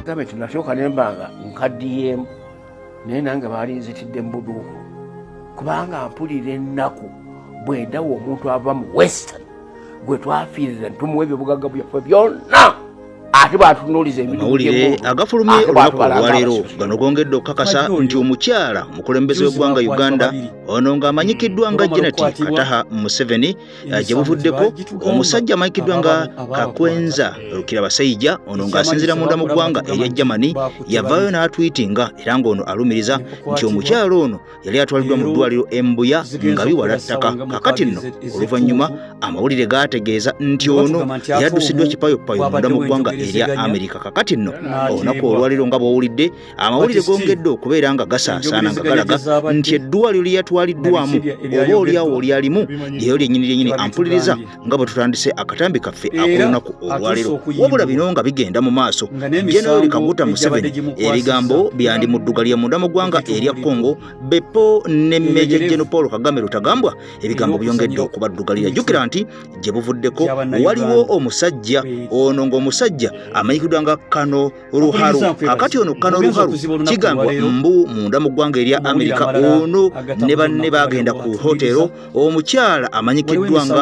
gavumenti nasooka nembanga nkaddiyeemu naye nange baalinzitidde mu buduuku kubanga mpulira ennaku bwendawo omuntu ava mu western gwe twafiirira ntumuwa ebyobugagga byaffe byonna ate bwatunuuliza amawulire agafulumye olunaku olwaleero gano gongedde okukakasa nti omukyala omukulembeze w'eggwanga Uganda ono ng'amanyikiddwa nga Janet Kataha Museveni gye buvuddeko omusajja amanyikiddwa nga Kakwenza Rukirabasajja ono ng'asinziira munda mu ggwanga erya Germany yavaayo n'atwitinga era ng'ono alumiriza nti omukyala ono yali atwaliddwa mu ddwaliro Embuya nga biwala ttaka kakati nno oluvannyuma amawulire gaategeeza nti ono yaddusiddwa kipayopayo munda mu ggwanga erya Amerika kakati nno olunaku olwaliro nga bw'owulidde amawulire gongedde okubeera nga gasaasaana nga galaga nti eddwaliro lye yatwaliddwamu oba oliawo olyalimu lyeyo lyennyini ampuliriza nga bwe tutandise akatambi kaffe ak'olunaku olwaliro wabula bino nga bigenda mu maaso General Kaguta Museveni ebigambo byandimuddugalya munda mu ggwanga erya Congo Beppo ne Major General Paul Kagame Rutagambwa ebigambo byongedde okubaddugalira jjukira nti gye buvuddeko waliwo omusajja ono ng'omusajja amanyikiddwa nga Kano Ruharu kakati ono Kano Ruharu kigambwa mbu munda mu ggwanga erya Amerika ono ne banne bagenda ku hotero omukyala amanyikiddwa nga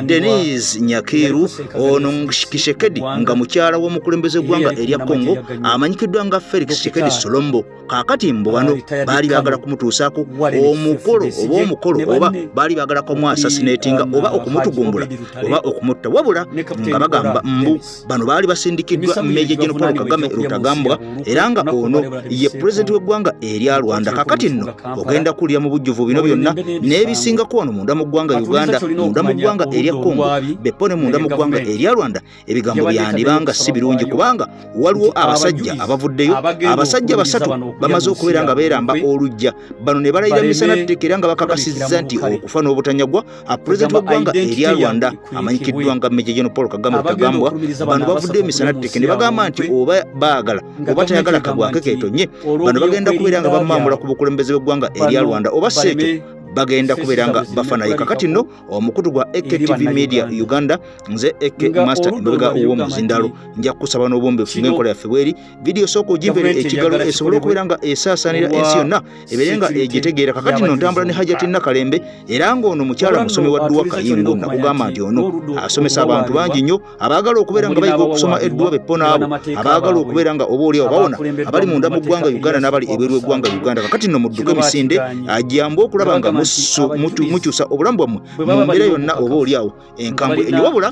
Denise Nyakiru ono Kishekedi nga mukyala w'omukulembeze gwanga erya Congo amanyikiddwa nga Felix Tshisekedi Solombo kakati mbu bano baali baagala kumutuusaako omukolo oba baali baagala kumwasasinatinga oba okumutugumbula oba okumutta wabula nga bagamba mbu bano baali basindikiddwa Major General Paul Kagame Rutagambwa era nga ono ye president w'eggwanga erya Rwanda kakati nno ogenda kulya mu bujjuvu bino byonna n'ebisingako wano munda mu ggwanga Uganda munda mu ggwanga erya Congo Beppo ne munda mu ggwanga erya Rwanda ebigambo byandibanga si birungi kubanga waliwo abasajja abavuddeyo abasajja basatu bamaze okubeera nga beeramba olujja bano ne balayira misana ttekera nga bakakasizza nti okufa n'obutanyagwa president w'eggwanga erya Rwanda amanyikiddwa nga Major General Paul Kagame Rutagambwa bano bavuddeyo misana ttekera ne bagamba nti oba baagala oba tayagala kabwake keetonye bano bagenda kubeera nga bamamula ku bukulembeze bw'eggwanga erya Rwanda oba seekyo bagenda kubeera nga bafanayo kakati nno omukutu gwa EKTV Media Uganda nze Eke Master Mbega w'omuzindalo nja kusaba n'obwombeefu ng'enkola yaffe bweri video sooka ogimbere ekigalo esobole okubeera nga esaasaanira ensi yonna ebeere nga egitegeera kakati nno ntambula ne Hajati Nakalembe era ng'ono mukyala musomi wa dduwa Kayingo nakugamba nti ono asomesa abantu bangi nnyo abaagala okubeera nga bayiga okusoma edduwa Beppo n'abo abaagala okubeera nga oba oliawo bawona abali munda mu ggwanga Uganda n'abali ebweru w'eggwanga Uganda kakati nno mudduke emisinde ajambe okulaba nga mukyusa obulamu bwammwe mu mbeera yonna oba oliawo enkambwe enyiwabula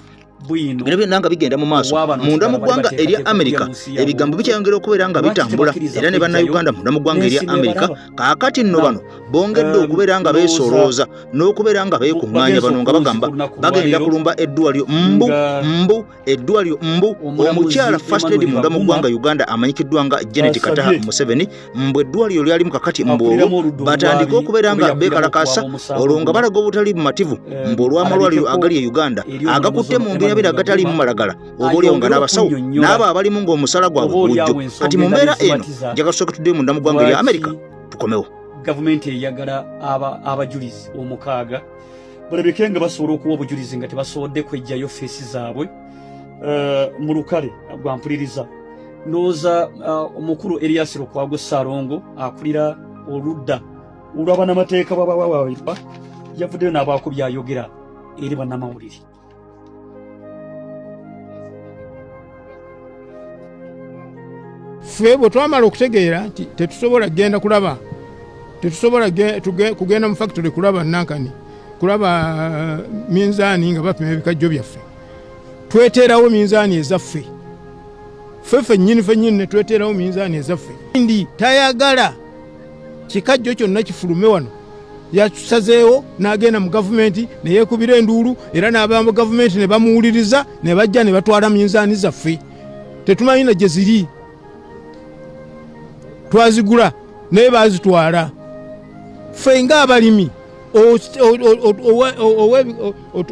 bino byonna nga bigenda mu maaso munda mu ggwanga erya Amerika ebigambo bikyayongera okubeera nga bitambula era ne bannayuganda munda mu ggwanga erya Amerika kaakati nno bano bongedde okubeera nga beesolooza n'okubeera nga beekuŋŋaanya bano nga bagamba bagenda kulumba eddwaliro eddwaliro omukyala first lady munda mu ggwanga Uganda amanyikiddwa nga Janet Kataha Museveni eddwaliro lyalimu kakati olwo batandika okubeera nga beekalakaasa olwo nga balaga obutali bumativu olw'amalwaliro agali e Uganda agakutte mu mbeera agatali mu malagala oba oliawo nga n'abasawo n'abo abalimu ng'omusala gwabwe gujjo kati mu mbeera eno njaga tusooke tuddeyo munda mu ggwanga erya Amerika tukomewo gavumenti eyagala abajulizi omukaaga balabike nga basobola okuwa obujulizi nga tebasobodde kwejjayo feesi zaabwe mu lukale gwa mpuliriza ndowooza omukulu Erias Lukwago Ssalongo akulira oludda olw'abannamateeka bwabawabirwa yavuddeyo n'abaako byayogera eri bannamawulire. Ffe bwe twamala okutegeera nti tetusobola genda kulaba tetusobola kugenda mu factory kulaba nankani kulaba minzaani nga bapima ebikajjo byaffe tweteerawo minzaani ezaffe ffeffe nnyini ne tweteerawo minzaani ezaffe ndi tayagala kikajjo kyonna kifulume wano yasazeewo n'agenda mu gavumenti ne yeekubira enduulu era n'abamba mu gavumenti ne bamuwuliriza ne bajja ne batwala minzaani zaffe tetumanyi na gye ziri twazigula naye baazitwala ffe ng'abalimi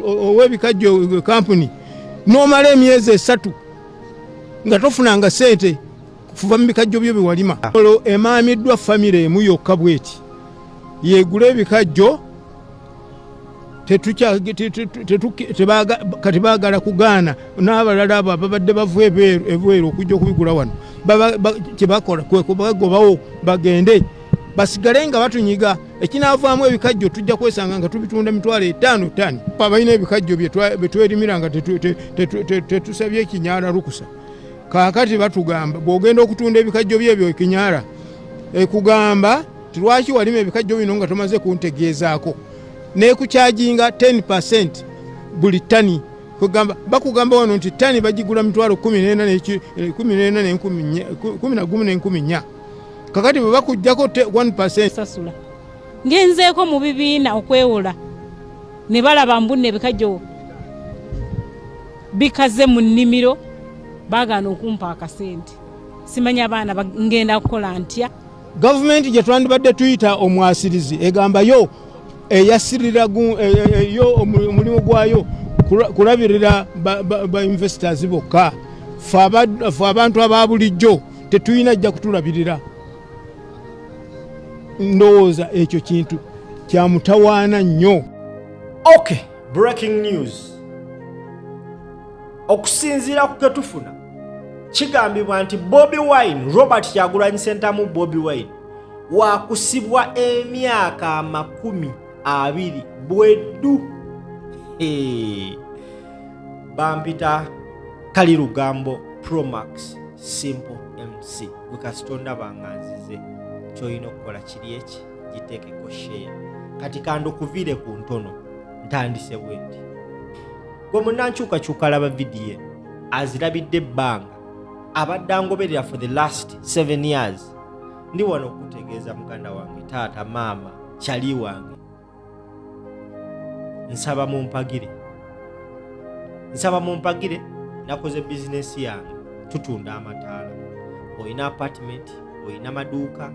ow'ebikajjo kampuni n'omala emyezi 3 nga tofunanga sente kuva mu bikajjo byo bewalima olwo emaamiddwa famire emu yokka bweti yeegula ebikajjo kati baagala kugaana n'abalala abo ababadde bava ebweru okujja okubigula wano kyebakola kwekubagobawo bagende basigale nga batunyiga ekinaavaamu ebikajjo tujja kwesanga nga tubitunda $5,000 ttani abalina ebikajjo betwerimira nga tetusabye ekinyaala lukusa kaakati batugamba bw'ogenda okutunda ebikajjo byebyo ekinyaala ekugamba lwaki walima ebikajjo bino nga tomaze kuntegeezaako neekukyajinga 10% buli ttani bakugamba wano nti ttani bagigula $14,414 kakati bwe bakujjako 1% sasula ngenzeeko mu bibiina okwewola ne balaba mbunne ebikajjo bikaze mu nnimiro baagaana okumpa akasente simanya abaana ngenda kukola ntya gavumenti gye twandibadde tuyita omwasirizi egamba yo eyasirira yo omulimu gwayo kulabirira ba investors bokka fe abantu aba bulijjo tetuyina ajja kutulabirira ndowooza ekyo kintu kyamutawaana nnyo. Okay, breaking news. Okusinziira ku ketufuna kigambibwa nti Bobi Wine, Robert Kyagulanyi Ssentamu Bobi Wine waakusibwa emyaka 20 bweddu. Bampita Kalirugambo Promax Simple MC wekasitonda banganzize kyoyina okukola kiri eki giteekeko share kati kando kuvire ku ntono ntandise bwendi gwe munnankyukakyuka laba vidiyo azirabidde ebbanga abadde angoberera for the last 7 years ndi wano okutegeeza muganda wange taata maama kyali wange nsaba mumpagire nakoze bizinesi yange tutunda amataala oyina apartment oyina maduuka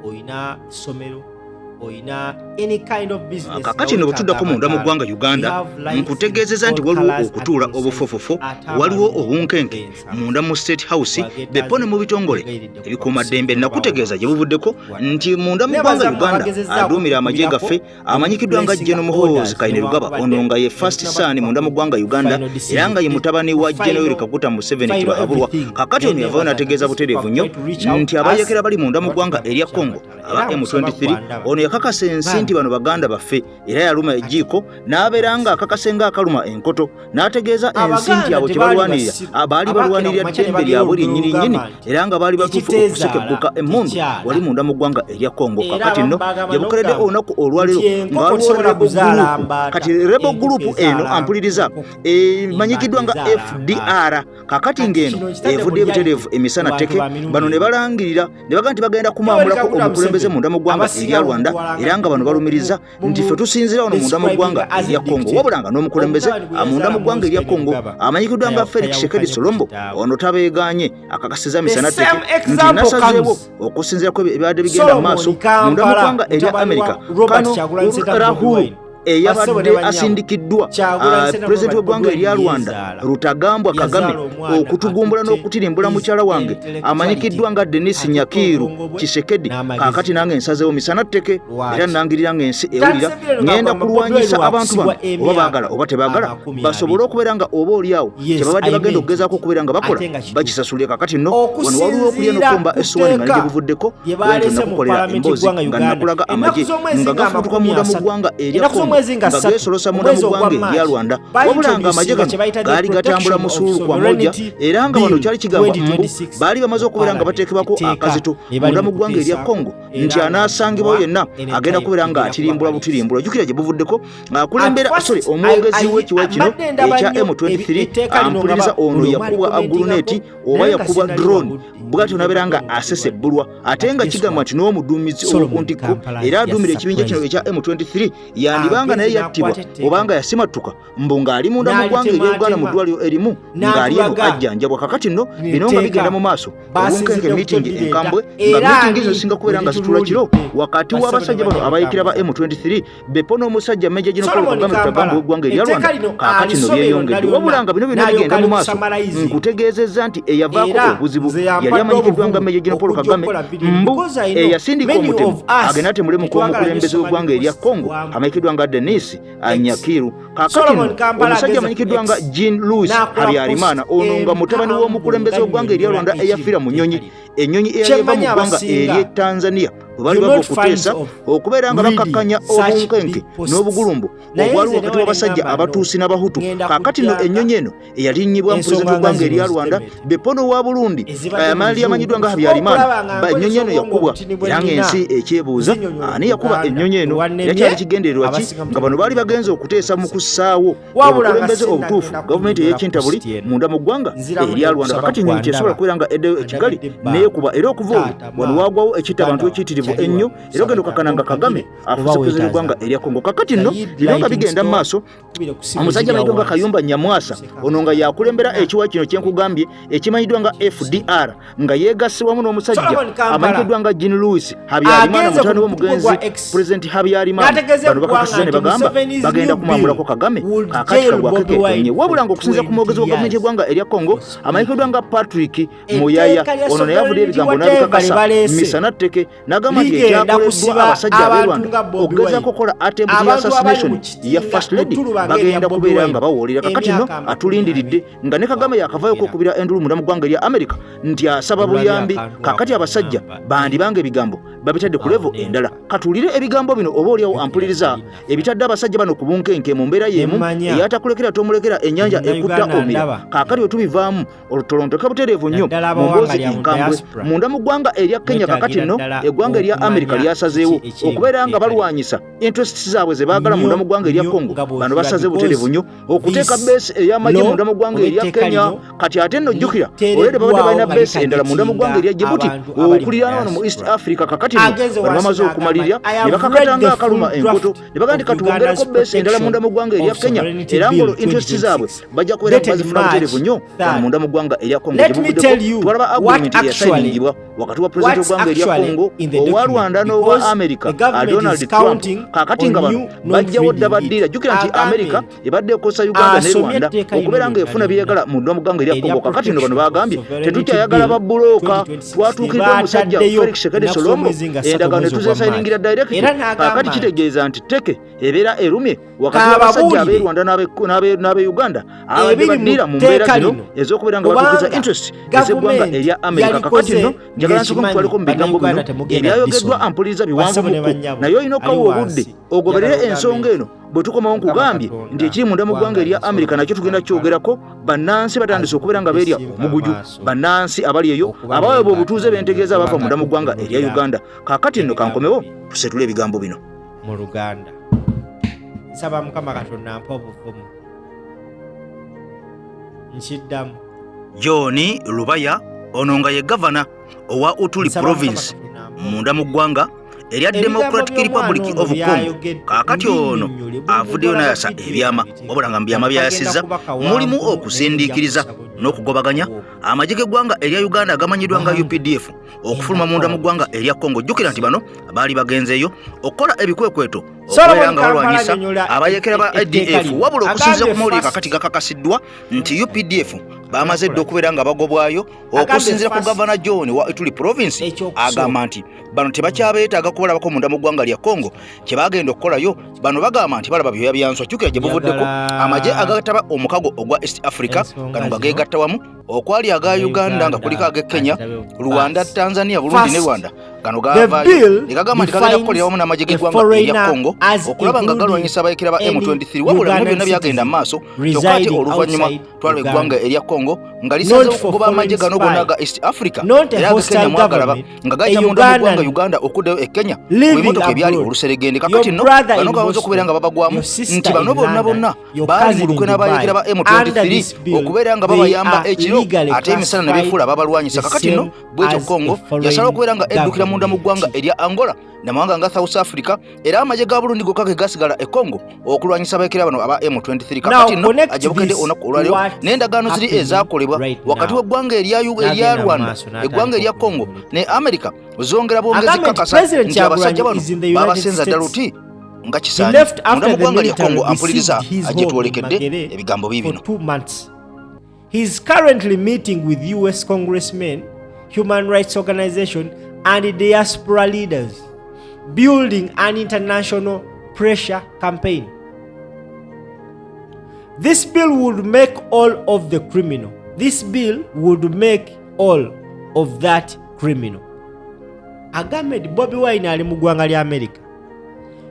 oyina somero oyina any kind of business kakati no butuddako munda mu ggwanga Uganda nkutegeezeza nti waliwo okutuula obufofofo waliwo obunkenke munda mu State House bepone mu bitongole ebikuumaddembe nakutegeeza gye buvuddeko nti munda mu ggwanga Uganda aduumira amagye gaffe amanyikiddwa nga General Muhoozi Kainerugaba ono nga ye first son munda mu ggwanga Uganda era nga ye mutabani wa General Kaguta Museveni Kiro Abulwa kakati ono yavayo n'ategeeza butereevu nnyo nti abayekera bali munda mu ggwanga erya Congo aba M23 ono yakakasa ensi nti bano baganda baffe era yaluma ejiiko n'abeera nga akakasenga akaluma enkoto n'ategeeza ensi nti abo kyebalwanirira abaali balwanirira ddembe lyabwe lyennyini era nga baali batuufu okusekegguka emmundu wali munda mu ggwanga erya Congo kakati nno gyebukoledde olunaku olwaleero nga waliwo Rebel Group kati Rebel Group eno ampuliriza emanyikiddwa nga FDR kakati ng'eno evudde ebitereevu emisana tteke bano ne balangirira ne baga nti bagenda kumwamulako omukulembeze munda mu ggwanga erya Rwanda era nga bano balumiriza nti ffe tusinzira wano munda mu ggwanga erya Congo wabulanga n'omukulembeze amunda mu ggwanga erya Congo amanyikiddwa nga Felix Tshisekedi Tshilombo ono tabeeganye akakasiza misana tteke nti nasazeewo okusinzira ku ebibadde bigenda mu maaso munda mu ggwanga erya America kano Rahul eyabadde asindikiddwa pulezidenti w'eggwanga erya Rwanda Rutagambwa Kagame okutugumbula n'okutirimbula mukyala wange amanyikiddwa nga Denis Nyakiru Tshisekedi kakati nange nsazeewo misana tteke era nangirira ng'ensi ewulira ngenda kulwanyisa abantu bano oba baagala oba tebaagala basobole okubeera nga oba oliawo kyebabadde bagenda okugezaako okubeera nga bakola bakisasulye kakati nno wano waliwo okulya n'okumba essuwani nga negibuvuddeko bwentyo nakukolera emboozi nga nakulaga amagye nga gafutuka munda mu ggwanga erya Congo nga geesolosa munda mu ggwanga erya Rwanda wabula nga amagye gano gaali gatambula mu sululu kwa moja era nga bano kyali kigamba mbu baali bamaze okubeera nga bateekebwako akazito munda mu ggwanga erya Congo nti anaasangibwayo yenna agenda kubeera nga atirimbula butirimbula jjukira gye buvuddeko akulembera omwogezi w'ekiwa kino ekya M23 ampuliriza ono yakubwa aguluneti oba yakubwa drone bw'atyo nabeera nga asesebbulwa ate nga kigamba nti n'omuduumizi ow'okuntikko era aduumira ekibinja kino ekya M23 yandibanga naye yattibwa obanga yasimattuka mbu ng'ali munda mu ggwanga erya Uganda mu ddwaliro erimu ng'ali eno ajjanjabwa kakati nno bino nga bigenda mu maaso obunkenke miitingi enkambwe nga miitingi ezo zisinga kubeera nga zitula kiro wakati w'abasajja bano abayikira ba M23 bepo n'omusajja Meja General Paul Kagame Rutagambwa w'eggwanga erya Rwanda kakati nno byeyongedde wabula nga bino byonna bigenda mu maaso nkutegeezezza nti eyavaako obuzibu yali amanyikiddwa nga Meja General Paul Kagame mbu eyasindika omutemu agenda atemule mu omukulembeze w'eggwanga erya Congo amanyikiddwa nga Dennis Anyakiru kakati omusajja amanyikiddwa nga Jean Louis Habyarimana ono nga mutabani w'omukulembeze w'eggwanga erya Rwanda eyafiira mu nnyonyi ennyonyi eyava mu ggwanga ery'e Tanzania bwe bali bava okuteesa okubeera nga bakakkanya obunkenke n'obugulumbu obwali wakati w'abasajja abatuusi n'abahutu kaakati nno ennyonyi eno eyalinnyibwa mu pulezidenti w'eggwanga erya Rwanda Bepono wa Burundi amaali amanyiddwa nga Habyarimana ennyonyi eno yakubwa era ng'ensi ekyebuuza ani yakuba ennyonyi eno yakyali kigendererwa ki nga bano baali bagenze okuteesa mu kussaawo obukulembeze obutuufu gavumenti ey'ekintabuli munda mu ggwanga erya Rwanda kakati ennyonyi tesobola kubeera nga eddeyo e Kigali neekuba era okuva olwo wano waagwawo ekitta abantu ekiyitirivu ennyo era ogenda okakananga Kagame afuuse pulezidenti w'eggwanga erya Congo kakati nno bino nga bigenda mu maaso omusajja amanyiddwa nga Kayumba Nyamwasa ono nga yakulembera ekiwa kino kyenkugambye ekimanyiddwa nga FDR nga yeegasse wamu n'omusajja amanyiddwa nga Jean Louis Habyarimana mutabani w'omugenzi pulezidenti Habyarimana bano bakakasiza ne bagamba bagenda kumwambulako Kagame kakati kagwakeketonye wabula nga okusinziira ku mwogezi wa gavumenti y'eggwanga erya Congo amanyiddwa nga Patrick Muyaya ono naye avudde ebigambo n'abikakasa misana tteke n'agamba nti ekyakoleddwa abasajja ab'e Rwanda okugezaako okukola attempt ya assassination ya first lady bagenda kubeera nga bawoolera kakati nno atulindiridde nga ne Kagame yakavayoko okubira endulu munda mu ggwanga erya America nti asaba buyambi kakati abasajja bandi bange ebigambo babitadde ku level endala katuulire ebigambo bino oba oliawo ampuliriza ebitadde abasajja bano ku bunkenke mu mbeera y'emu eyatakulekera tomulekera ennyanja ekutta omira kakati otubivaamu olutolontoke butereevu nnyo mu mboozi enkambwe munda mu ggwanga erya Kenya kakati nno eggwanga erya America lyasazeewo okubeera nga balwanyisa interests zaabwe ze baagala munda mu ggwanga erya Congo bano basaze butereevu nnyo okuteeka beesi ey'amagye munda mu ggwanga erya Kenya kati ate nno jjukira olwedde babadde balina beesi endala munda mu ggwanga erya Djibouti okuliraana wano mu East Africa kakati nno bano bamaze okumalirira ne bakakatanga akaluma enkoto ne bagamba nti katwongereko beesi endala munda mu ggwanga erya Kenya era ng'olwo interests zaabwe bajja kubeera nga bazifuna butereevu nnyo munda mu ggwanga erya Congo gyebuvuddeko twalaba agreement eyasayiningibwa wakati wa pulezidenti w'eggwanga erya Congo owa Rwanda n'owa America Donald Trump kakati nga bano bajjawo dda baddiira jjukira nti America ebadde ekosa Uganda ne Rwanda okubeera ng'efuna byeyagala munda mu ggwanga erya Congo kakati nno bano bagambye tetukyayagala babulooka twatuukiridde omusajja Felix Tshisekedi Tshilombo endagaano ne tuzeesayiningira direct kakati kitegeeza nti teke ebeera erumye wakati w'abasajja ab'e Rwanda n'ab'e Uganda abadde baddiira mu mbeera zino ez'okubeera nga batuukiza interest ez'eggwanga erya America kakati nno njagala nsooka mutwaleko mu bigambo bino ebyayogeddwa ampuliriza biwanvubuko naye olina okukawa obudde ogoberere ensonga eno bwe tukomawo nkugambye nti ekiri munda mu ggwanga erya America nakyo tugenda kyogerako bannansi batandise okubeera nga beerya omuguju bannansi abali eyo abaweebwa obutuuze bentegeeza abava munda mu ggwanga erya Uganda kaakati nno kankomewo tusetule ebigambo bino mu Luganda nsaba Mukama Katonda ampa obuvumu nkiddamu John Lubaya ono nga ye gavana owa Utuli province munda mu ggwanga erya Democratic Republic of Congo kaakati ono avuddeyo n'ayasa ebyama wabula nga mu byama byayasizza mulimu okusindiikiriza n'okugobaganya amagye g'eggwanga erya Uganda agamanyiddwa nga UPDF okufuluma munda mu ggwanga erya Congo jjukira nti bano baali bagenzeeyo okukola ebikwekweto okubeera nga balwanyisa abayekera ba IDF wabula okusinziira ku mawulire kakati gakakasiddwa nti UPDF bamaze dda okubeera nga bagobwayo okusinziira ku gavana John wa Ituri province agamba nti bano tebakyabeetaaga kubalabako munda mu ggwanga lya Congo kye bagenda okukolayo bano bagamba nti balaba byoya byanswa jjukira gye buvuddeko amagye agataba omukago ogwa East Africa gano nga geegatta wamu okwali aga Uganda nga kuliko ag'e Kenya Rwanda Tanzania Burundi ne Rwanda gano gaavaayo ne gagamba nti gagenda kukolera wamu n'amagye g'eggwanga erya Congo okulaba nga galwanyisa abayekera ba M23 wabula bino byonna byagenda mu maaso kyokka ate oluvannyuma twalaba eggwanga erya Congo nga lisazeewo okugoba amagye gano gonna aga East Africa era aga Kenya mwagalaba nga gayita munda mu ggwanga Uganda okuddayo e Kenya mu bimotoka ebyali oluseregende kakati nno bano gabaza okubeera nga babagwamu nti bano bonna baali mu lukwe n'abayekera ba M23 okubeera nga babayamba ekiro ate emisana ne beefuula babalwanyisa kakati nno bwetyo Congo yasala okubeera nga eddukira munda mu ggwanga erya Angola namawanga nga South Africa era amagye ga Burundi gokka ge gasigala e Congo okulwanyisa abayekera bano aba M23 kakati nno ajabukedde olunaku olwaliro n'endagaano ziri ezaakolebwa wakati w'eggwanga erya Rwanda eggwanga erya Congo ne America zongera bongezi kakasa nti abasajja bano babasenza ddala uti nga kisaanyi munda mu ggwanga lya Congo ampuliriza ajje tuwolekedde ebigambo biibino. He is currently meeting with US congressmen, human rights organizations, and diaspora leaders, building an international pressure campaign. This bill would make all of the criminal. This bill would make all of that criminal. Agambye Bobi Wine ali mu ggwanga lya America.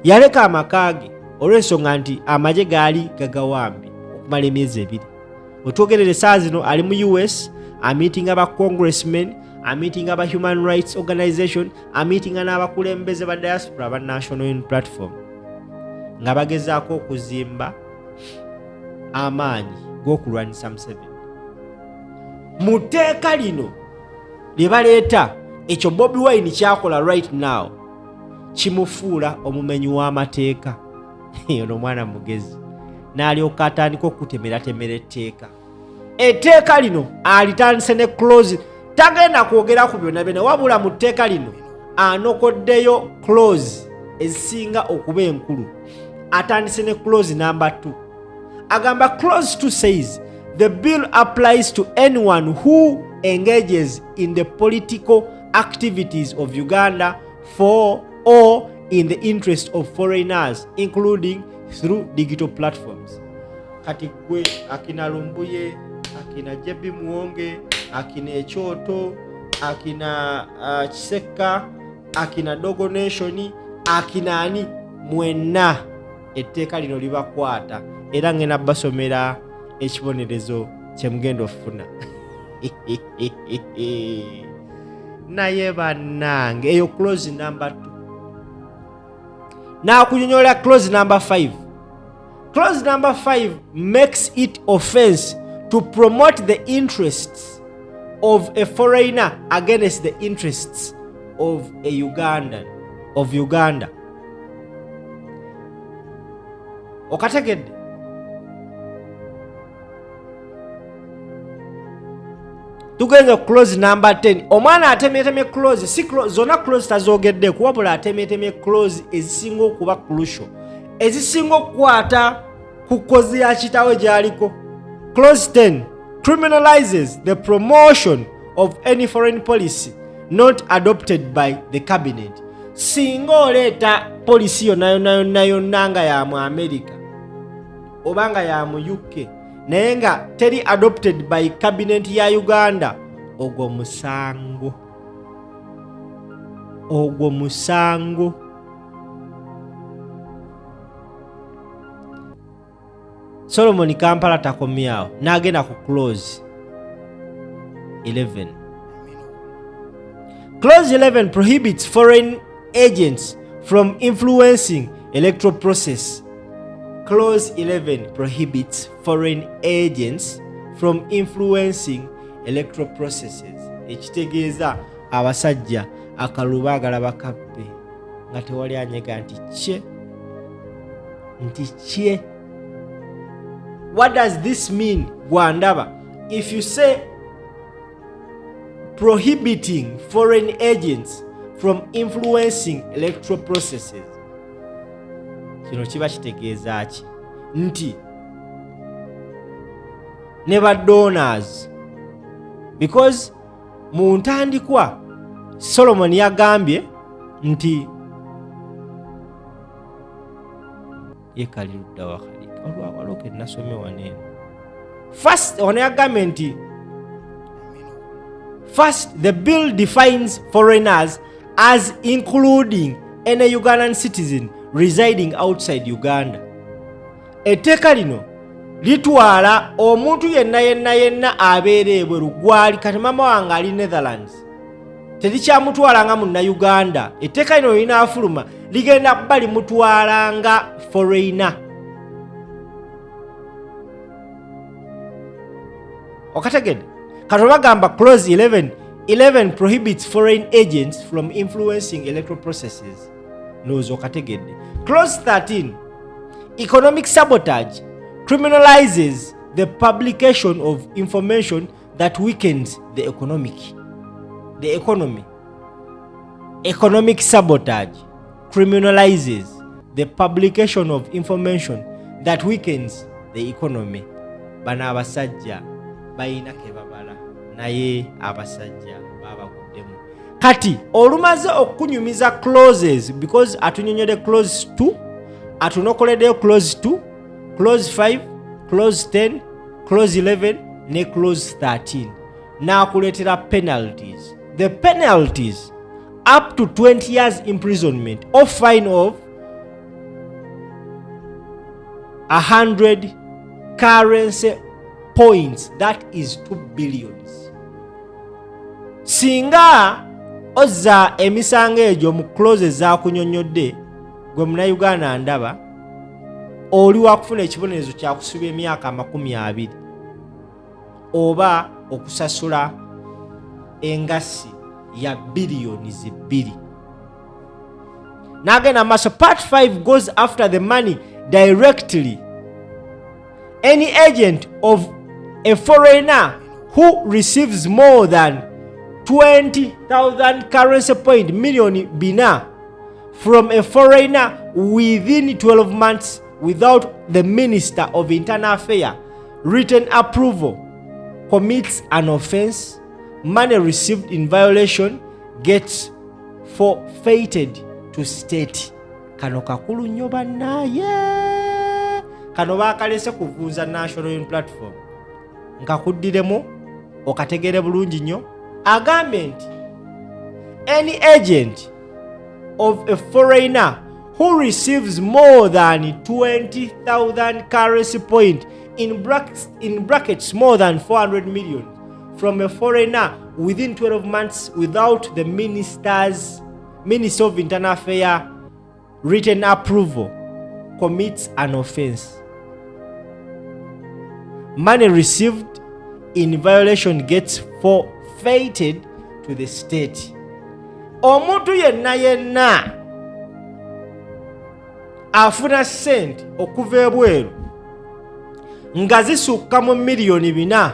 Yaleka amakage olw'ensonga nti amagye gaali gagawambi okumala emyezi 2. Otwogerere saa zino ali mu US, meeting aba congressmen, meeting aba human rights organization, meeting n'abakulembeze ba diaspora ba national unity platform. Nga bagezaako okuzimba amaanyi g'okulwanyisa Museveni. Mu tteeka lino lye baleeta ekyo Bobi Wine kyakola right now kimufuula omumenyi w'amateeka. Ono mwana mugezi n'alyoka atandika okutemeratemera etteeka. Etteeka lino alitandise ne clause, tagenda kwogera ku byonna byonna, wabula mu tteeka lino anokoddeyo clause ezisinga okuba enkulu. Atandise ne clause number 2. Agamba clause 2 says the bill applies to anyone who engages in the political activities of Uganda for or in the interest of foreigners, including through digital platforms. Kati gwe akina Lumbuye, akina Jebi Muwonge, akina Ekyoto, akina Kiseka, akina Dogo Nation, akina ani mwenna etteeka lino libakwata era ngena basomera ekibonerezo kyemugenda ofuna. Naye bannange eyo clause number 2. Now kunyonyola clause number 5. Clause number 5 makes it offense to promote the interests of a foreigner against the interests of a Ugandan, of Uganda. Okategedde. Tugenze clause number 10. Omwana atemetemye clause, si clause zona clause tazogedde kuwabula atemetemye clause ezisinga okuba crucial. Ezisinga okukwata ku kozi ya kitawe gyaliko. Clause 10 criminalizes the promotion of any foreign policy not adopted by the cabinet. Singa oleeta policy yonna nga ya mu America obanga ya mu UK naye nga teri adopted by cabinet ya Uganda, ogwo musango. Ogwo musango. Solomon Kampala takomyao n'agenda ku clause 11. Clause 11 prohibits foreign agents from influencing electoral process. Clause 11 prohibits foreign agents from influencing electoral processes. Ekitegeeza abasajja akaluba baagala bakabbe nga tewali anyega nti kye. What does this mean, Gwandaba? If you say prohibiting foreign agents from influencing electoral processes, kino kiba kitegeeza ki? Nti ne ba donors, because mu ntandikwa Solomon yagambye nti yekalirudda wakali olwawaloke nasome wanene. First ono yagambye nti first the bill defines foreigners as including any Ugandan citizen residing outside Uganda. Etteeka lino litwala omuntu yenna abeera ebweru gwali kati mama wange ali Netherlands terikyamutwala nga munna Uganda. Etteeka lino linaafuluma ligenda bba limutwala nga foreigner. Okategedde kati bagamba clause 11 prohibits foreign agents from influencing electoral processes. Nozo okategedde. Clause 13 economic sabotage criminalizes the publication of information that weakens the economy. Economic sabotage criminalizes the publication of information that weakens the economy. Bana abasajja bayina kebabala naye abasajja babaguddemu. Kati olumaze okunyumiza clauses, because atunyonyole clause 2 atunokoleddeyo clause 2, clause 5, clause 10, clause 11 ne clause 13 n'akuleetera penalties. The penalties up to 20 years imprisonment or fine of 100 currency points, that is 2 billions. Singa ozza emisango egyo mu clauses zaakunyonnyodde gwe munnayuganda ndaba oli wakufuna ekibonerezo kya kusiba emyaka 20 oba okusasula engassi ya billions 2. N'agenda maaso, part 5 goes after the money directly. Any agent of a foreigner who receives more than 20,000 currency point million bina from a foreigner within 12 months without the Minister of Internal Affairs written approval commits an offense. Money received in violation gets forfeited to state. Kano kakulu nnyo bannaye. Kano bakalese kuvunza National Union Platform. Nkakuddiremu okategere bulungi nnyo. Agambe nti any agent of a foreigner who receives more than 20,000 currency point in brackets more than 400 million from a foreigner within 12 months without the Minister of Internal Affairs written approval commits an offense. Money received in violation gets forfeited to the state. Omuntu yenna afuna sente okuva ebweru nga zisukka mu miliyoni 4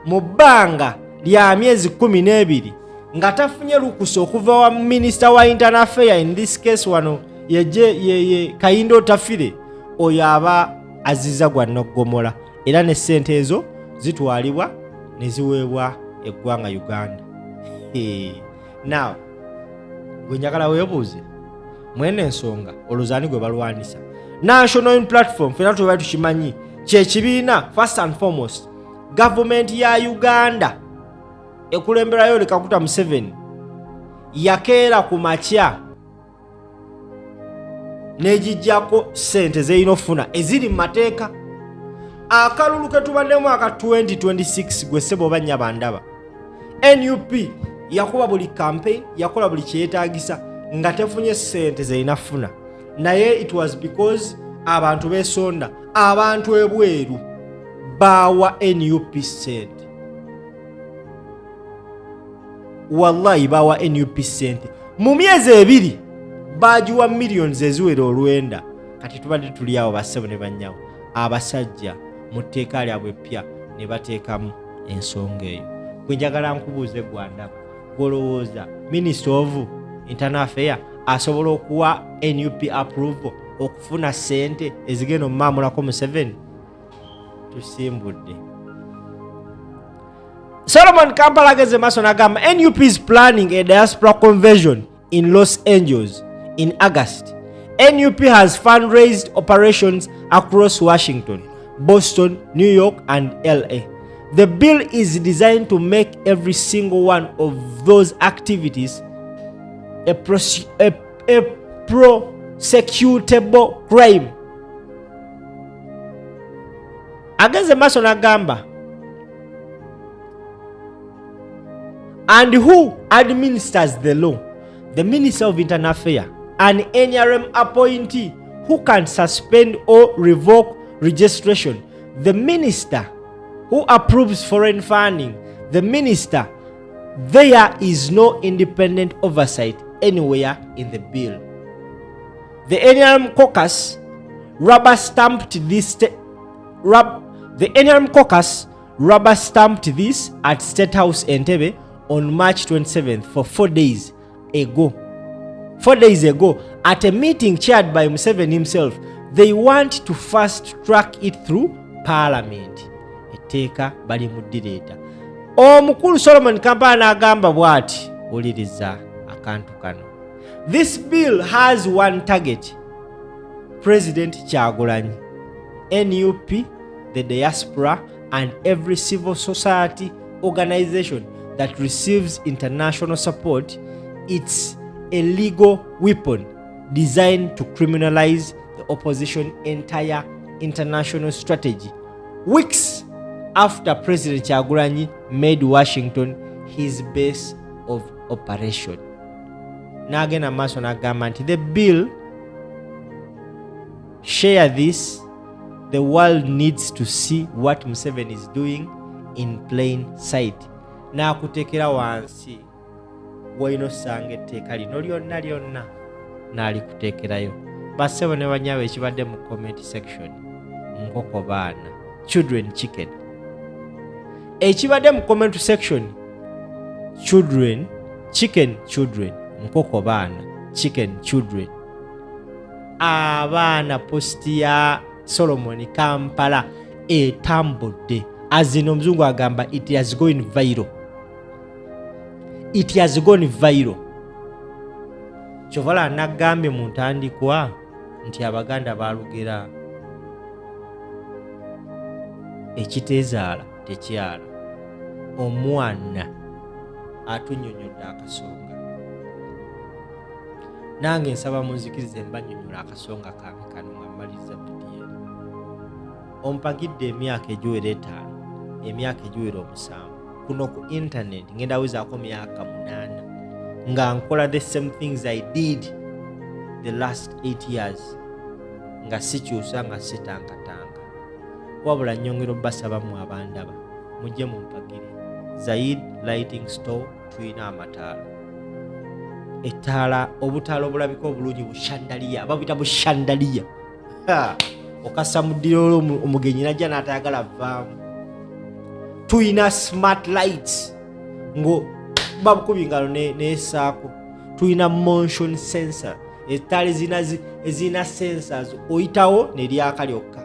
mu bbanga lya myezi 12 nga tafunye lukusa okuva wa Minister wa Internal Affairs, in this case wano ye Kayindo Tafire, oyo aba aziza gwa noggomola, era ne sente ezo zitwalibwa ne ziweebwa eggwanga Uganda. Now gwe njagala weebuuze mwene ensonga oluzani gwe balwanisa National Union Platform fena tuba tukimanyi kye kibiina. First and foremost, government ya Uganda ekulemberayo lekakuta Museveni yakeera ku makya nejijjako sente zeyinofuna eziri mu mateeka. Akalulu ke tubaddemu aka 2026 gwe sebo banya bandaba, NUP yakuba buli campaign, yakola buli kyetaagisa nga tefunye sente zeyinafuna, naye it was because abantu besonda, abantu ebweru bawa NUP sente. Wallahi bawa NUP sente mu myezi 2 bajiwa millions eziwera olwenda. Kati tubadde tuli awo basebo ne banyawo abasajja mu tteeka lyabwe ppya ne bateekamu ensonga eyo. Gwe njagala nkubuuze gwandaba, golowooza Minister of Internal Affairs asobola okuwa NUP approval okufuna sente ezigenda omumamulako Museveni? Tusimbudde. Solomon Kampala ageze maaso n'agamba NUP is planning a diaspora convention in Los Angeles in August. NUP has fundraised operations across Washington, Boston, New York, and LA. The bill is designed to make every single one of those activities a prosecutable crime. Ageze maaso n'agamba, and who administers the law? The Minister of Internal Affairs, an NRM appointee who can suspend or revoke registration, the Minister who approves foreign funding, the Minister. There is no independent oversight anywhere in the bill. The NRM caucus rubber-stamped this at State House Entebbe on March 27th for 4 days ago. 4 days ago, at a meeting chaired by Museveni himself. They want to fast track it through Parliament. Etteeka bali mu direta. Omukulu Solomon Kampala n'agamba bw'ati, uliriza akantu kano. This bill has one target: President Kyagulanyi, NUP, the diaspora, and every civil society organization that receives international support, it's a legal weapon designed to criminalize the opposition's entire international strategy. Weeks after President Kyagulanyi made Washington his base of operation. Nagena maso nagamba nti the bill, share this, the world needs to see what Museveni is doing in plain sight. Nakutekera wansi waino sange teka lino lyonna nali kutekerayo. Basebo ne banyawe ekibadde mu comment section, nkoko baana, children chicken. Ekibadde mu comment section, children chicken, children nkoko baana, chicken children. Abaana posti ya Solomon Kampala etambudde, azino mzungu agamba it has gone viral. It has gone viral. Chovala nagambe mu ntandikwa nti Abaganda balugera ekitezaala tekyala, omwana atunyonyodde akasonga. Nange nsaba munzikirize mbanyonyola akasonga kange kano nga mmaliriza video. Ompagidde emyaka egiwera 5, emyaka egiwera 7 kuno ku internet, ngenda wizaako myaka 8 nga nkola the same things I did the last 8 years, nga sikyusa nga sitankatanga. Wabula nyongero basaba mu abandaba mujje mumpagire Zaid Lighting Store, tuyina amataala. Etaala obutaala obulabika obulungi bushandaliya, babita bushandaliya. Okasa mudiro omugenyi najja n'atayagala vaamu. Tuyina smart lights ngo babukubingalo nesaako. Tuyina motion sensor, etaala ezina sensors oyitawo nelyaka lyokka.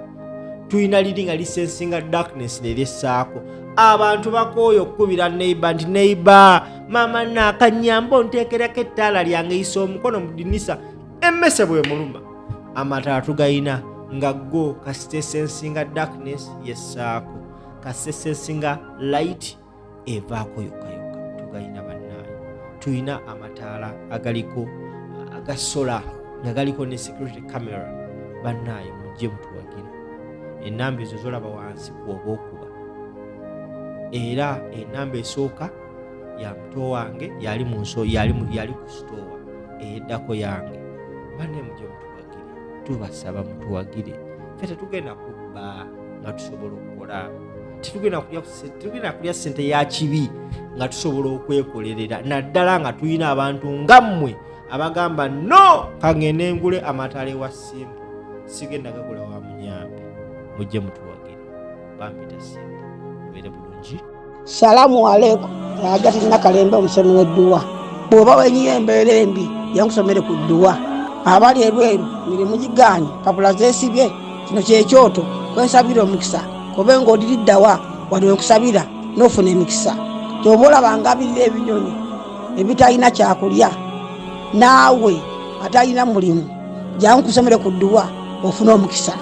Tuyina lidi nga lisensinga darkness nelyesaako. Abantu bakooyo okukubira neighbor nti neighbor mama nakanyamba ontekerako ettaala lyange isa omukono mu dinisa emmese bwe muluma. Amataala tugayina nga go kasitesensinga darkness yesaako, kasitesensinga light evaako yokka tugayina bannaayo. Tuyina amataala agaliko agasola nga galiko ne security camera. Bannaayo mujje mutuwagire. Ennamba ezo zolaba wansi bw'oba okuba. Era enamba esooka ya muto wange yali ku store eddako yange. Banne mujje mutuwagire, tubasaba mutuwagire. Ffe tetugenda kubba nga tusobola okukola, tetugenda kulya ssente ya kibi nga tusobola okwekolerera, naddala nga tulina abantu ngammwe abagamba no kangende ngule amataala ewa Simba, sigenda gakola wa Munyambe. Mujje mutuwagire, bampita Simba, tubeere bulungi. Salamu alaikum. Agati nakalembe omusemi w'edduwa. Bw'oba wenyiye embeera embi yankusomere ku dduwa. Abali ebweru mirimu gigaanye, papula zeesibye, kino kyekyoto kwensabira omukisa. Kobe ng'odiriddawa wali wenkusabira n'ofuna emikisa. Ky'oba olaba ngabirira ebinyonyi ebitalina kyakulya, naawe atalina mulimu, jankusomere ku dduwa ofuna omukisa.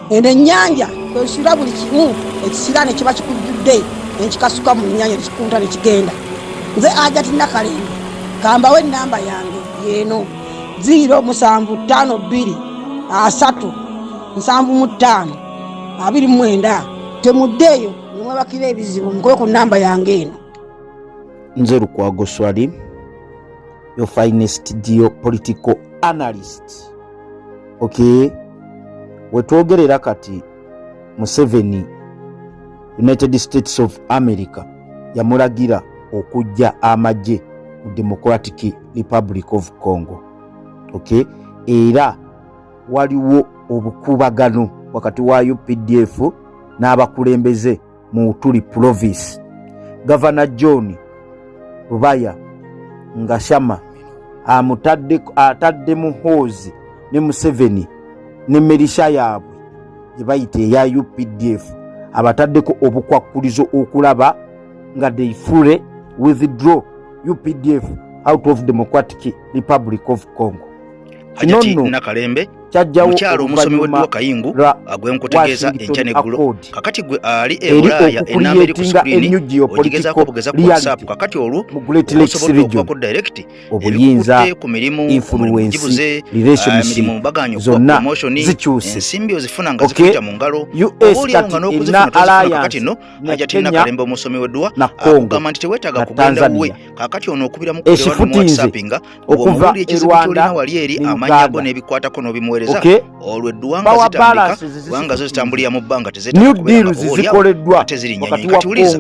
Eno ennyanja kwesula buli kimu ekisira ne kiba kikujjudde, nekikasuka mu nnyanja nekikunta nekigenda. Nze Agati Nakalembe kambawo ennamba yange yeeno 075237529. Temuddeeyo nimwebakira ebizibu mukoye ku nnamba yange eno. Nze Lukwago Swali, your finest geopolitical analyst. Okay, wetwogerera kati Museveni, United States of America yamulagira okujja amagye mu Democratic Republic of Congo. Okay, era waliwo obukubagano wakati wa UPDF n'abakulembeze mu Uturi province. Governor John Rubaya Ngashama atadde muhoozi ne Museveni ne milisha yaabwe gye bayite ya UPDF abataddeko obukwakulizo okulaba nga they fully withdraw UPDF out of Democratic Republic of Congo. Agati Nakalembe mukyalo omusomi w'edduwa Kayingu agwenkutegeeza enkya n'eggulo kakati gwe ali Ebulaya enamba eri ku screen ogigezaako okugeza ku WhatsApp kakati olwo osobola okubako direct obuyinza ku mirimu influence relationship zonna zikyuse ensimbi ozifuna nga zikuyita mu ngalo obuulyawo nga n'okuzifuna tozifuna kakati no ajatina kalembe omusomi w'edduwa akugamba nti teweetaaga kugenda wuwe kakati ono okubiramu kulewa mu WhatsApp nga bw'omubuulira ekizibu ky'olina wali eri amannya go n'ebikwatako n'obimuweereza olwo edduwa nga zitambika kubanga zo zitambulira mu bbanga tezeetaaga tezirinnyanyi kati wuliza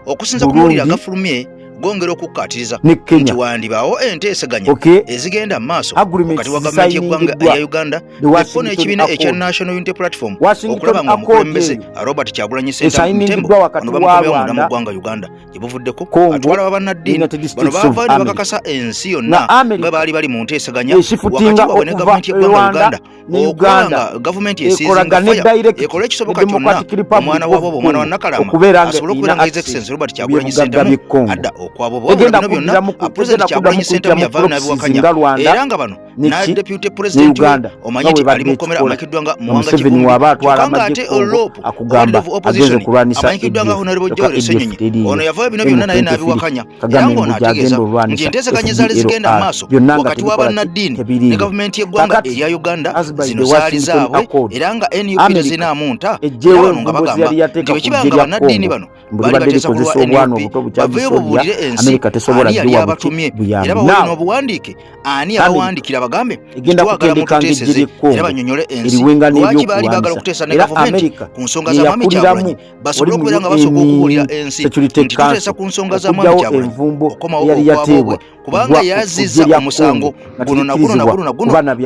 okusinza ku mawulire agafulumye gongera okukkaatiriza nti wandibaawo enteeseganya ezigenda mu maaso wakati wa gavumenti y'eggwanga ya Uganda ekko n'ekibiina ekya National Unity Platform okulaba nga omukulembeze Robert Kyagulanyi Ssentamu Mutembo ono bamukomyawo munda mu ggwanga Uganda gye buvuddeko atwala bannaddiini bano baava ne bakakasa ensi yonna nga baali bali mu nteeseganya wakati waabwe ne gavumenti y'eggwanga Uganda okulaba nga gavumenti esiizinga faya ekola ekisoboka kyonna omwana waabwe omwana wa Nakalama asobole okubeera nga His Excellency Robert Kyagulanyi Ssentamu adda okwabo bonna byonna President Kyagulanyi Ssentamu yavaayo n'abiwakanya era nga bano na Deputy President omanyi nti ali mu kkomera amanyikiddwa nga Muwanga Kivumbi kyokka ate Olopu Leader of Opposition amanyikiddwa nga Honorable Joel Ssenyonyi ono yavaayo bino byonna naye n'abiwakanya era ng'ono ategeeza nti enteeseganya zaali zigenda mu maaso wakati wa bannaddiini ne gavumenti y'eggwanga erya Uganda zino zaali zaabwe era nga NUP ne zinaamunta era bano nga bagamba nti bwe kiba nga bannaddiini bano baali bateesa ku lwa NUP baveeyo babuulire ensi ani yali abatumye era bawulire n'obuwandiike ani abawandiikira bagambe tiwagala mututeeseze era banyonyole ensi lwaki baali baagala okuteesa ne gavumenti ku nsonga za Mwami Kyagulanyi basobole okubeera nga basooka okubuulira ensi nti tuteesa ku nsonga za Mwami Kyagulanyi okomawo okwabwe kubanga yazizza omusango guno naguno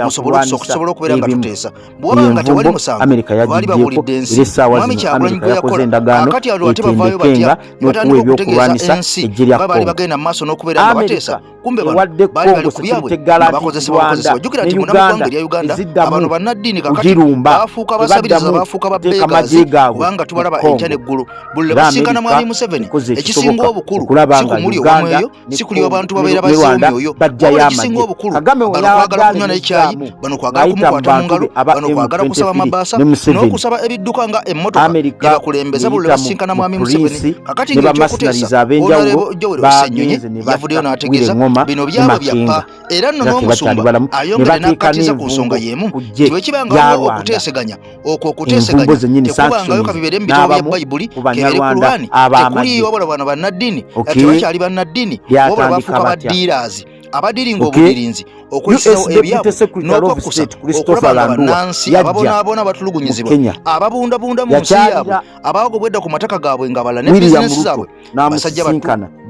musobole okubeera nga tuteesa bw'oba nga tewali musango baali babuulidde ensi Mwami Kyagulanyi gwe yakola kakati alo ate bavaayo batya ne batandika okutegeeza ensi baali bagenda mu maaso n'okubeera nga bateesa kumbe bano baali bali ku byabwe nga bakozesebwa jjukira nti munamuggwanga erya Uganda abantu bannaddiini kakati baafuuka basabiriza baafuuka babbeegazi kubanga tubalaba enkya n'eggulu buli lwe basinkana Mwami Museveni ekisinga obukulu si kumuli owamweyo si kuli abantu babeera bazeewo myoyo wabula ekisinga obukulu bano kwagala kunywa n'ekyayi bano kwagala kumukwata mu ngalo bano kwagala kusaba amabaasa n'okusaba ebidduka nga emmotoka gye bakulembeza buli lwe basinkana Mwami Museveni kakati ng'ekyokuteesa Honorable Joel Ssenyonyi yavuddeyo n'ategeeza bino byabwe byappa era nno n'omusumba ayongere n'akkatiriza ku nsonga y'emu nti bwe kibangawo okuteeseganya okwo okuteeseganya tekubangayo kabibeere mu bitabo bya Bayibuli kebeere ku Lwani tekuliyo wabula bano bannaddiini tebakyali bannaddiini wabula bafuuka baddiiraazi abadiringa obudirinzi okulisawo ebyabo n'okwakusa okulaba nga bannansi ababonaabona batulugunyizibwa ababundabunda mu nsi yaabwe abaagobwedda ku mataka gaabwe nga bala ne bizinesi zaabwe basajja batu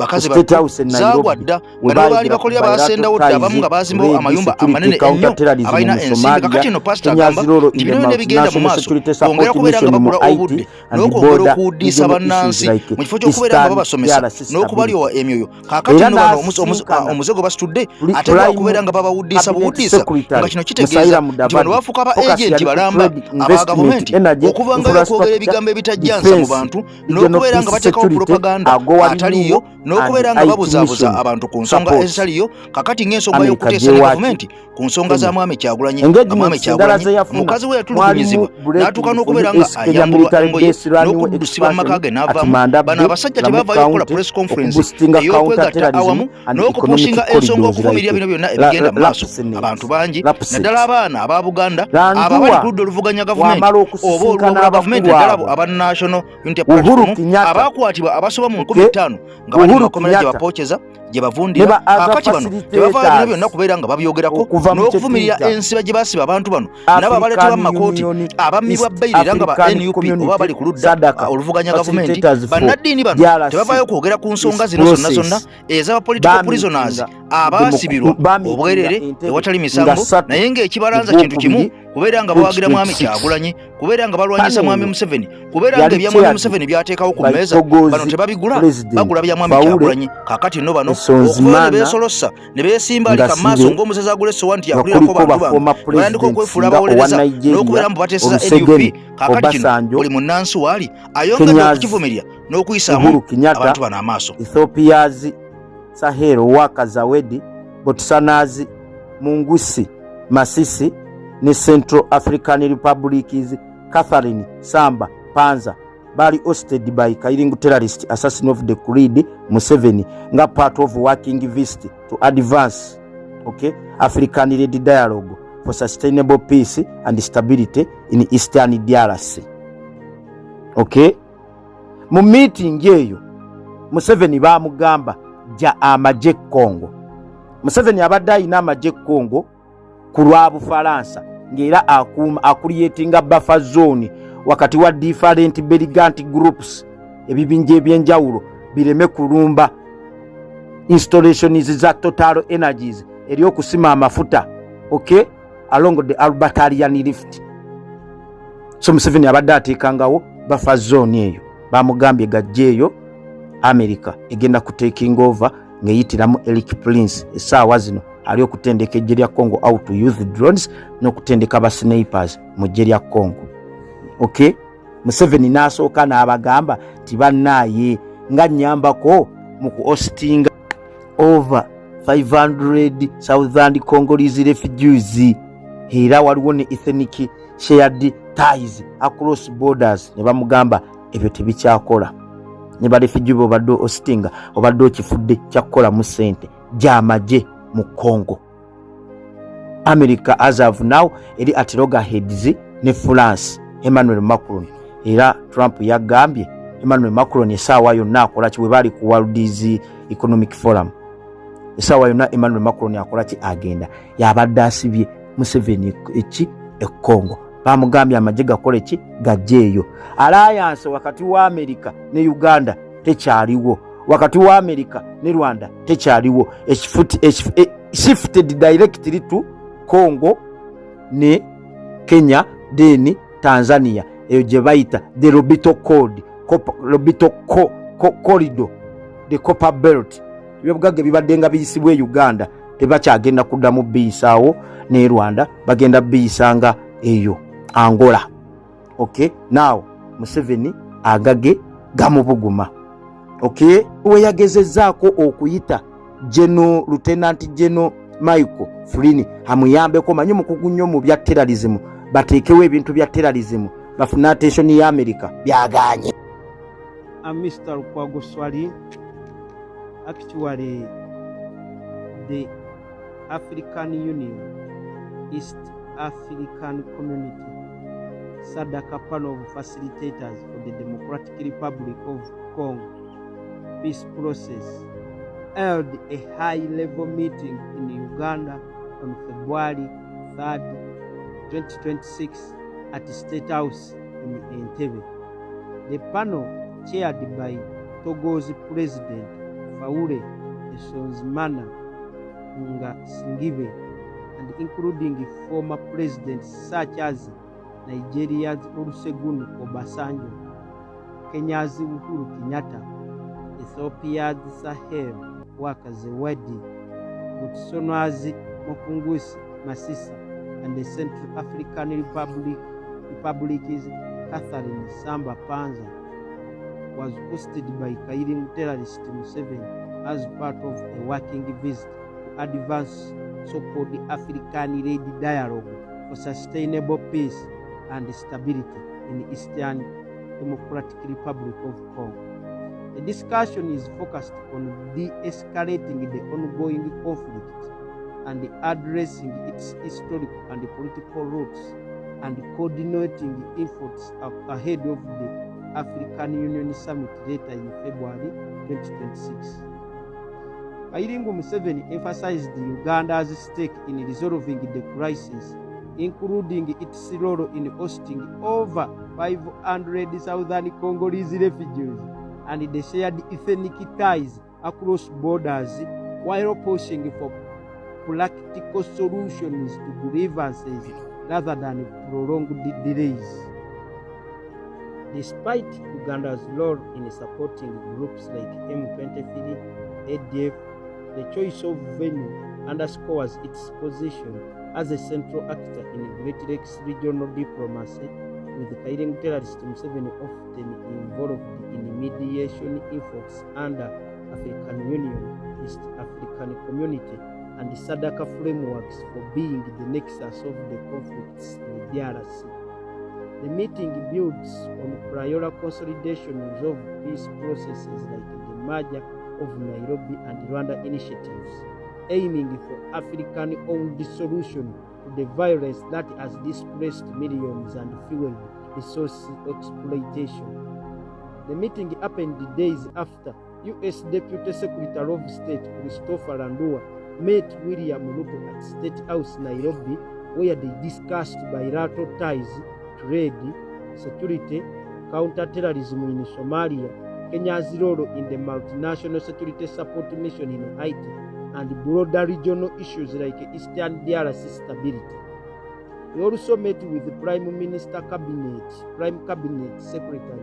bakazi batu zaagwa dda nga ne baali bakolera baasendawo dda abamu nga baazimbawo amayumba amanene ennyo abalina ensimbi kakati no pasita agamba nti bino byonna bigenda mu maaso bongera kubeera nga bagula obudde n'okwongera okuwuddiisa bannansi mu kifo ky'okubeera nga babasomesa n'okubalyowa emyoyo kakati nno bano omuzego basitudde ate okubeera nga babawuddisa buwuddisa nga kino kitegeeza nti bano bafuuka ba agenti balamba aba gavumenti okuvangayo okwogera ebigambo ebitajjansa mu bantu n'okubeera nga bateekawo propaganda ataliyo n'okubeera nga babuzaabuza abantu ku nsonga ezitaliyo kakati ng'ensonga y'okuteesa ne gavumenti ku nsonga za Mwami Kyagulanyi Mwami Kyagulanyi mukazi we yatulugunyizibwa n'atuuka n'okubeera nga ayambulwa engoye n'okuddusibwa mu maka ge n'avaamu bano abasajja tebavaayo okukola press conference ey'okwegatta awamu n'okupushinga ensonga okuvumirira bino byonna ebigenda mu maaso abantu bangi naddala abaana aba Buganda ababali ku ludda oluvuganya gavumenti oba olwobula gavumenti naddala aba National Unity Platform abaakwatibwa abasoba mu 15 nga bali mu makomera gye bapookeza gye bavundira kakati bano tebavaayo bino byonna kubeera nga babyogerako n'okuvumirira ensiba gye basiba abantu bano nabo abaleetebwa mu makooti abammibwa bbayiri era nga ba NUP oba bali ku ludda oluvuganya gavumenti bannaddiini bano tebavaayo kwogera ku nsonga zino zonna ez'aba political prisoners abaasibirwa obwerere ewatali misango naye ng'ekibalanza kintu kimu kubeera nga bawagira Mwami Kyagulanyi kubeera nga balwanyisa Mwami Museveni kubeera nga ebya Mwami Museveni byateekawo ku mmeeza bano tebabigula bagula bya Mwami Kyagulanyi kakati nno bano okuva ne beesolossa ne beesimba alika maaso ng'omusezi agula essowa nti yakulirako bantu bange bayandika okwefuula abawolereza n'okubeera mbu bateeseza NUP kakati kino buli munnansi waali ayongedde okukivumirira n'okuyisaamu abantu bano amaaso Ethiopia's Sahel Waka Zawedi Botswana's Mungusi Masisi ne Central African Republic's Catherine Samba Panza bali hosted by Kairingu terrorist assassin of the Creed Museveni nga part of working visit to advance African-led dialogue for sustainable peace and stability in Eastern DRC. Mu meeting eyo Museveni bamugamba ja amaje Congo. Museveni abadde alina amaje Congo ku lwa Bufalansa ng'era akulietinga buffer zone wakati wa different belligant groups ebibinja ebyenjawulo bireme kulumba installations za Total Energies eri okusima amafuta along the Albertarian Rift. So Museveni abadde ateekangawo buffer zone eyo bamugambye gajjeeyo America egenda ku taking over ngeyitiramu Eric Prince essaawa zino ali okutendeka ejje lya Congo out to use drones n'okutendeka ba snipers mu jje lya Congo. Museveni n'asooka n'abagamba tibannaye nga nnyambako mu kuhostinga over 500 Southern Congolese refugees era waliwo ne ethnic shared ties across borders ne bamugamba ebyo tebikyakola ne ba refugee obadde hostinga obadde okifudde kyakola mu sente gy'amagye mu Congo. America as of now eri at loggerheads ne France Emmanuel Macron era Trump yagambye Emmanuel Macron essaawa yonna akola ki bwe bali ku World Economic Forum. Essaawa yonna Emmanuel Macron akola ki agenda yabadde asibye Museveni Congo. Bamugambye amagye gakole ki gajjeeyo. Alliance wakati wa America ne Uganda tekyaliwo, wakati wa America ne Rwanda tekyaliwo. Shifted directly to Congo ne Kenya then Tanzania eyo gye bayita the Lobito Corridor, the Copper Belt. Ebyobugagga bibadde nga biyisibwa Uganda tebakyagenda kuddamu biyisaawo ne Rwanda, bagenda biyisanga eyo Angola. Now Museveni agage gamubuguma. We yagezezzaako okuyita Lieutenant General Michael Flynn amuyambeko manyi mukugu nnyo mu bya terrorism, bateekewo ebintu bya terrorism bafuna attention ya America byaganye. Mr. Kwagoswali, actually the African Union, East African Community, SADC panel of facilitators for the Democratic Republic of Congo peace process held a high-level meeting in Uganda on February 3rd, 2026 at the State House in Entebbe. The panel, chaired by Togo's President Faure Esonzimana Singibe, and including former presidents such as Nigeria's Olusegun Obasanjo, Kenya's Uhuru Kenyatta, Ethiopia's Sahel Workers Wedi, Botswana's Mokungusi Masisi, and the Central African Republic's Catherine Samba Panza, was hosted by Kairingu terrorist Museveni as part of a working visit to advance so-called African-led dialogue for sustainable peace and stability in the Eastern Democratic Republic of Congo. The discussion is focused on de-escalating the ongoing conflict and addressing its historical and political roots and coordinating efforts ahead of the African Union Summit later in February 2026. Kairingu Museveni emphasized Uganda's stake in resolving the crisis, including its role in hosting over 500 Southern Congolese refugees and the shared ethnic ties across borders, while pushing for practical solutions to grievances rather than prolonged delays. Despite Uganda's role in supporting groups like M23, ADF, the choice of venue underscores its position as a central actor in Great Lakes regional diplomacy, with Kairingu terrorist Museveni often involved in mediation efforts under African Union, East African Community, and the SADC frameworks for being the nexus of the conflicts in the DRC. The meeting builds on prior consolidations of peace processes like the merger of Nairobi and Rwanda initiatives, aiming for African-owned solution to the violence that has displaced millions and fueled resource exploitation. The meeting happened days after U.S. Deputy Secretary of State Christopher Randua met William Ruto at State House, Nairobi, where they discussed bilateral ties, trade, security, counter-terrorism in Somalia, Kenya's role in the multinational security support mission in Haiti, and broader regional issues like Eastern DRC stability. He also met with the Prime Cabinet Secretary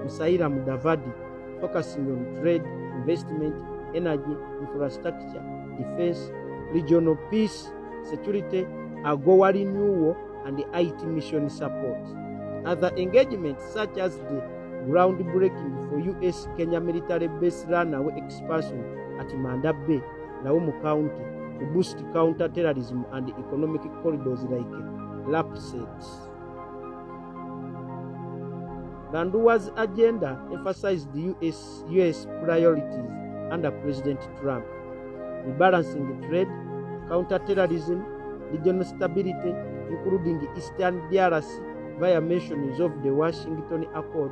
Musaira Mudavadi, focusing on trade, investment, energy, infrastructure, defense, regional peace, security, AGOA renewal, and the IT mission support. Other engagements such as the groundbreaking for U.S. Kenya military base runaway expansion at Manda Bay, Laumu County, to boost counter-terrorism and economic corridors like LAPSET. Randua's agenda emphasized the U.S. priorities under President Trump, rebalancing trade, counter-terrorism, regional stability, including Eastern DRC via mentions of the Washington Accord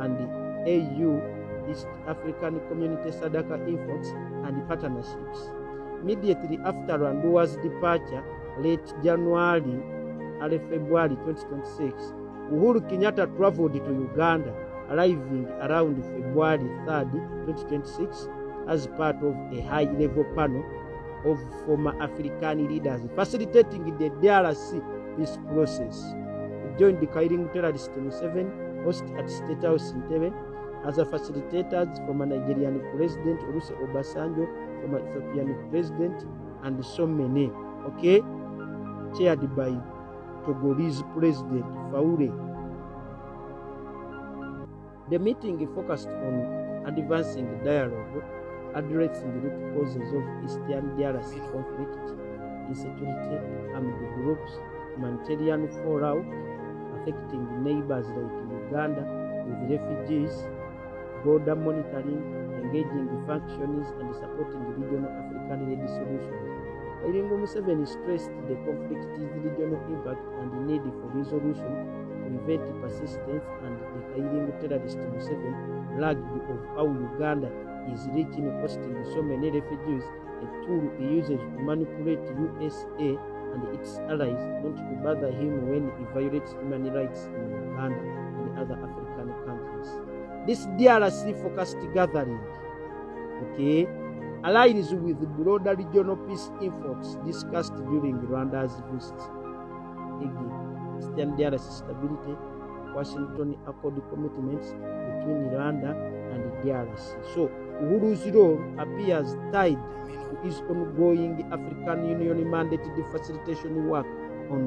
and the AU, East African Community SADC efforts and partnerships. Immediately after Randua's departure, late January, early February 2026, Uhuru Kenyatta traveled to Uganda, arriving around February 3rd, 2026, as part of a high-level panel of former African leaders facilitating the DRC peace process. He joined the Kairing terrorist Museveni, host at State House in Entebbe, as a facilitators from a Nigerian President Olusegun Obasanjo, from an Ethiopian President, and so many. Okay, chaired by Togolese President Faure. The meeting focused on advancing dialogue, addressing the root causes of Eastern DRC conflict, insecurity, armed groups, humanitarian fallout affecting neighbors like Uganda with refugees, border monitoring, engaging the factions, and supporting regional African-led solutions. Kairing Museveni stressed the conflict's regional impact and the need for resolution to prevent persistence, and the Kairing terrorist Museveni bragged of how Uganda is reaching hosting so many refugees, a tool he uses to manipulate USA and its allies not to bother him when he violates human rights in Uganda and other African countries. This DRC-focused gathering, okay, aligns with the broader regional peace efforts discussed during Rwanda's visit. Again, Eastern DRC stability, Washington Accord commitments between Rwanda and the DRC. So, Uhuru's role appears tied to his ongoing African Union mandated facilitation work on